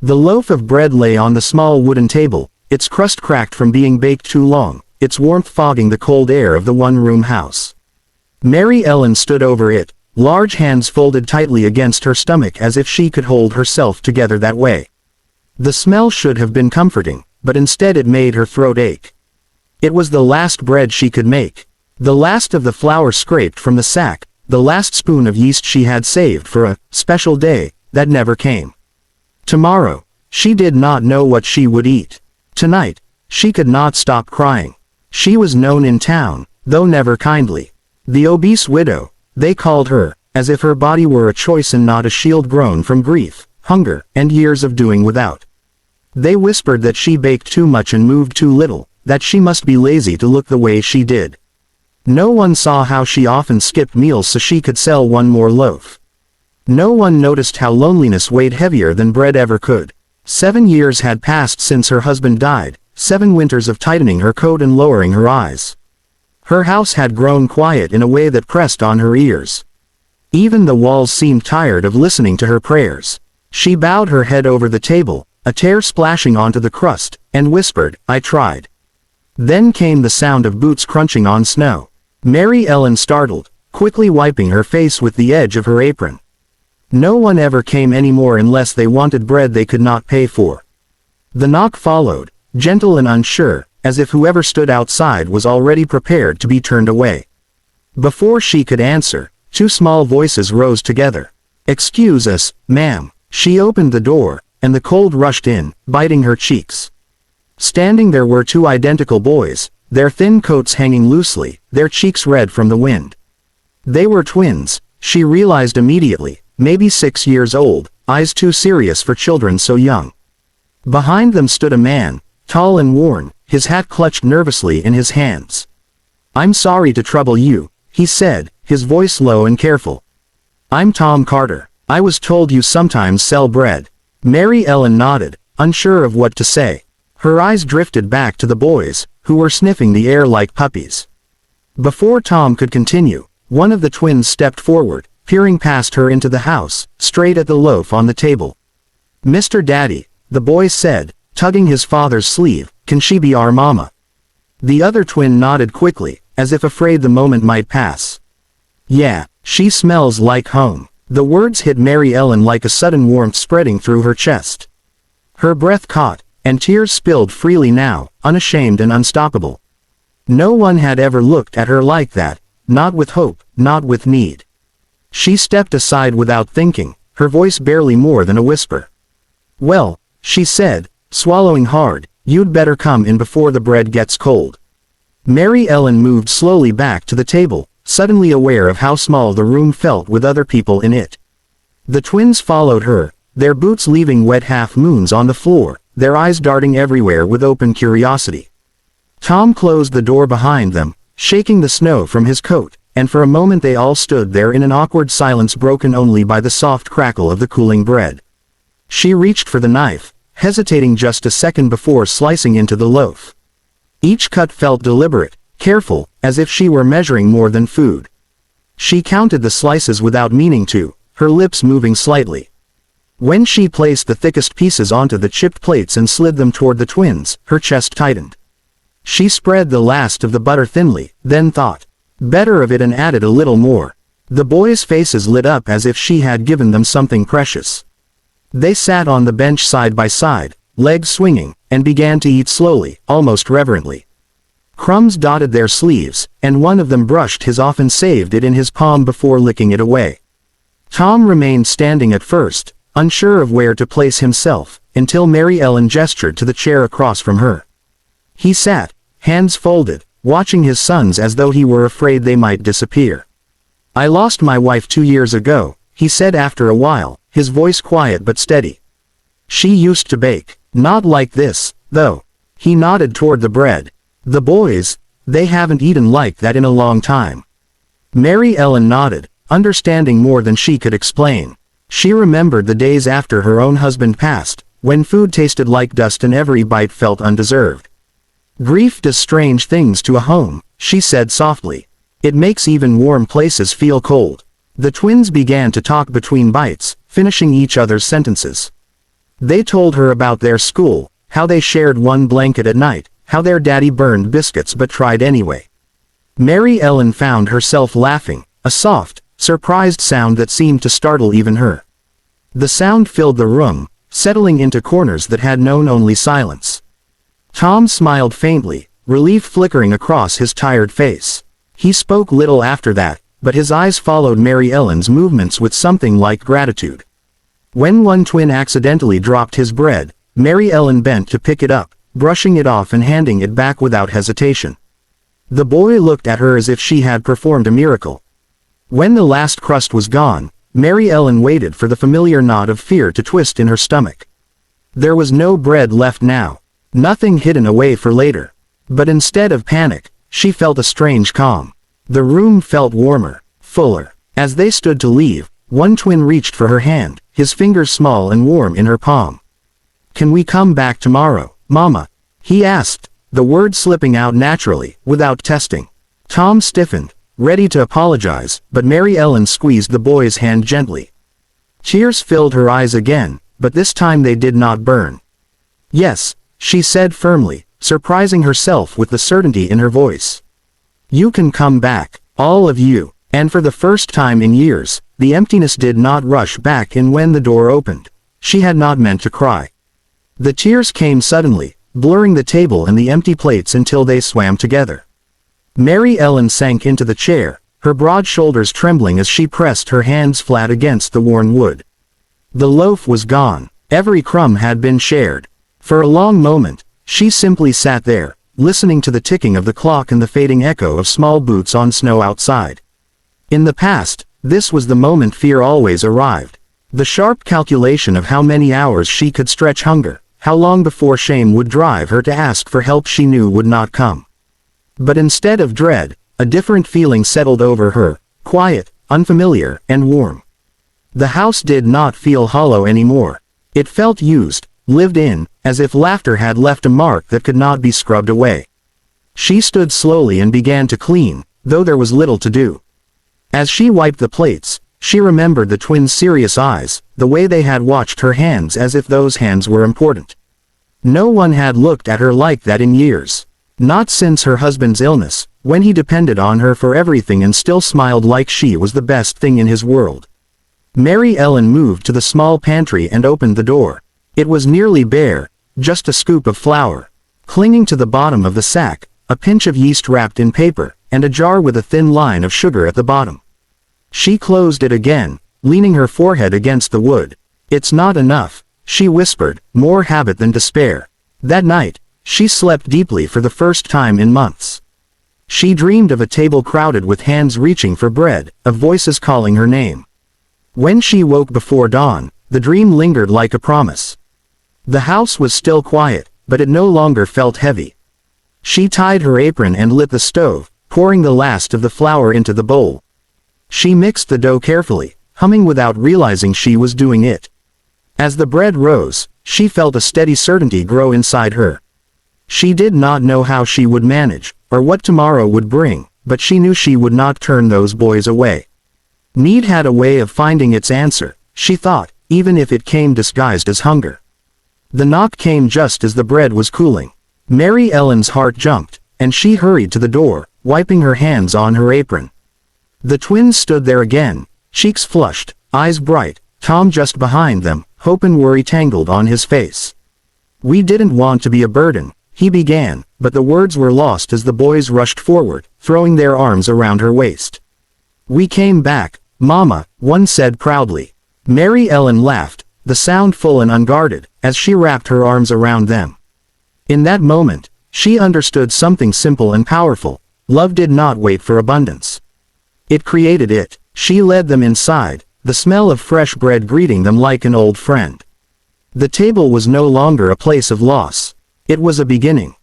The loaf of bread lay on the small wooden table, its crust cracked from being baked too long, its warmth fogging the cold air of the one-room house. Mary Ellen stood over it, large hands folded tightly against her stomach as if she could hold herself together that way. The smell should have been comforting, but instead it made her throat ache. It was the last bread she could make. The last of the flour scraped from the sack, the last spoon of yeast she had saved for a special day that never came. Tomorrow, she did not know what she would eat. Tonight, she could not stop crying. She was known in town, though never kindly. The obese widow, they called her, as if her body were a choice and not a shield grown from grief, hunger, and years of doing without. They whispered that she baked too much and moved too little, that she must be lazy to look the way she did. No one saw how she often skipped meals so she could sell one more loaf. No one noticed how loneliness weighed heavier than bread ever could. 7 years had passed since her husband died, 7 winters of tightening her coat and lowering her eyes. Her house had grown quiet in a way that pressed on her ears. Even the walls seemed tired of listening to her prayers. She bowed her head over the table, a tear splashing onto the crust, and whispered, "I tried." Then came the sound of boots crunching on snow. Mary Ellen startled, quickly wiping her face with the edge of her apron. No one ever came anymore unless they wanted bread they could not pay for. The knock followed, gentle and unsure, as if whoever stood outside was already prepared to be turned away. Before she could answer, 2 small voices rose together. "Excuse us, ma'am." She opened the door, and the cold rushed in, biting her cheeks. Standing there were 2 identical boys, their thin coats hanging loosely, their cheeks red from the wind. They were twins, she realized immediately, maybe 6 years old, eyes too serious for children so young. Behind them stood a man, tall and worn, his hat clutched nervously in his hands. "I'm sorry to trouble you," he said, his voice low and careful. "I'm Tom Carter. I was told you sometimes sell bread." Mary Ellen nodded, unsure of what to say. Her eyes drifted back to the boys, who were sniffing the air like puppies. Before Tom could continue, one of the twins stepped forward, peering past her into the house, straight at the loaf on the table. "Mr. Daddy," the boy said, tugging his father's sleeve, "can she be our mama?" The other twin nodded quickly, as if afraid the moment might pass. "Yeah, she smells like home." The words hit Mary Ellen like a sudden warmth spreading through her chest. Her breath caught, and tears spilled freely now, unashamed and unstoppable. No one had ever looked at her like that, not with hope, not with need. She stepped aside without thinking, her voice barely more than a whisper. "Well," she said, swallowing hard, "you'd better come in before the bread gets cold." Mary Ellen moved slowly back to the table, suddenly aware of how small the room felt with other people in it. The twins followed her, their boots leaving wet half-moons on the floor, their eyes darting everywhere with open curiosity. Tom closed the door behind them, shaking the snow from his coat, and for a moment they all stood there in an awkward silence broken only by the soft crackle of the cooling bread. She reached for the knife, hesitating just a second before slicing into the loaf. Each cut felt deliberate, careful, as if she were measuring more than food. She counted the slices without meaning to, her lips moving slightly. When she placed the thickest pieces onto the chipped plates and slid them toward the twins, her chest tightened. She spread the last of the butter thinly, then thought better of it and added a little more. The boys' faces lit up as if she had given them something precious. They sat on the bench side by side, legs swinging, and began to eat slowly, almost reverently. Crumbs dotted their sleeves, and one of them brushed his off and saved it in his palm before licking it away. Tom remained standing at first, unsure of where to place himself, until Mary Ellen gestured to the chair across from her. He sat, hands folded, watching his sons as though he were afraid they might disappear. "I lost my wife 2 years ago," he said after a while, his voice quiet but steady. "She used to bake. Not like this, though." He nodded toward the bread. "The boys, they haven't eaten like that in a long time." Mary Ellen nodded, understanding more than she could explain. She remembered the days after her own husband passed, when food tasted like dust and every bite felt undeserved. "Grief does strange things to a home," she said softly. "It makes even warm places feel cold." The twins began to talk between bites, finishing each other's sentences. They told her about their school, how they shared one blanket at night, how their daddy burned biscuits but tried anyway. Mary Ellen found herself laughing, a soft, surprised sound that seemed to startle even her. The sound filled the room, settling into corners that had known only silence. Tom smiled faintly, relief flickering across his tired face. He spoke little after that, but his eyes followed Mary Ellen's movements with something like gratitude. When one twin accidentally dropped his bread, Mary Ellen bent to pick it up, brushing it off and handing it back without hesitation. The boy looked at her as if she had performed a miracle. When the last crust was gone, Mary Ellen waited for the familiar knot of fear to twist in her stomach. There was no bread left now, nothing hidden away for later. But instead of panic, she felt a strange calm. The room felt warmer, fuller. As they stood to leave, one twin reached for her hand, his fingers small and warm in her palm. "Can we come back tomorrow, Mama?" he asked, the words slipping out naturally, without testing. Tom stiffened, ready to apologize, but Mary Ellen squeezed the boy's hand gently. Tears filled her eyes again, but this time they did not burn. "Yes," she said firmly, surprising herself with the certainty in her voice. "You can come back, all of you." And for the first time in years, the emptiness did not rush back in when the door opened. She had not meant to cry. The tears came suddenly, blurring the table and the empty plates until they swam together. Mary Ellen sank into the chair, her broad shoulders trembling as she pressed her hands flat against the worn wood. The loaf was gone. Every crumb had been shared. For a long moment, she simply sat there, listening to the ticking of the clock and the fading echo of small boots on snow outside. In the past, this was the moment fear always arrived. The sharp calculation of how many hours she could stretch hunger, how long before shame would drive her to ask for help she knew would not come. But instead of dread, a different feeling settled over her, quiet, unfamiliar, and warm. The house did not feel hollow anymore. It felt used, lived in, as if laughter had left a mark that could not be scrubbed away. She stood slowly and began to clean, though there was little to do. As she wiped the plates, she remembered the twins' serious eyes, the way they had watched her hands as if those hands were important. No one had looked at her like that in years. Not since her husband's illness, when he depended on her for everything and still smiled like she was the best thing in his world. Mary Ellen moved to the small pantry and opened the door. It was nearly bare, just a scoop of flour. Clinging to the bottom of the sack, a pinch of yeast wrapped in paper, and a jar with a thin line of sugar at the bottom. She closed it again, leaning her forehead against the wood. "It's not enough," she whispered, more habit than despair. That night, she slept deeply for the first time in months. She dreamed of a table crowded with hands reaching for bread, of voices calling her name. When she woke before dawn, the dream lingered like a promise. The house was still quiet, but it no longer felt heavy. She tied her apron and lit the stove, pouring the last of the flour into the bowl. She mixed the dough carefully, humming without realizing she was doing it. As the bread rose, she felt a steady certainty grow inside her. She did not know how she would manage, or what tomorrow would bring, but she knew she would not turn those boys away. Need had a way of finding its answer, she thought, even if it came disguised as hunger. The knock came just as the bread was cooling. Mary Ellen's heart jumped, and she hurried to the door, wiping her hands on her apron. The twins stood there again, cheeks flushed, eyes bright, Tom just behind them, hope and worry tangled on his face. "We didn't want to be a burden," he began, but the words were lost as the boys rushed forward, throwing their arms around her waist. "We came back, Mama," one said proudly. Mary Ellen laughed, the sound full and unguarded, as she wrapped her arms around them. In that moment, she understood something simple and powerful. Love did not wait for abundance. It created it. She led them inside, the smell of fresh bread greeting them like an old friend. The table was no longer a place of loss. It was a beginning.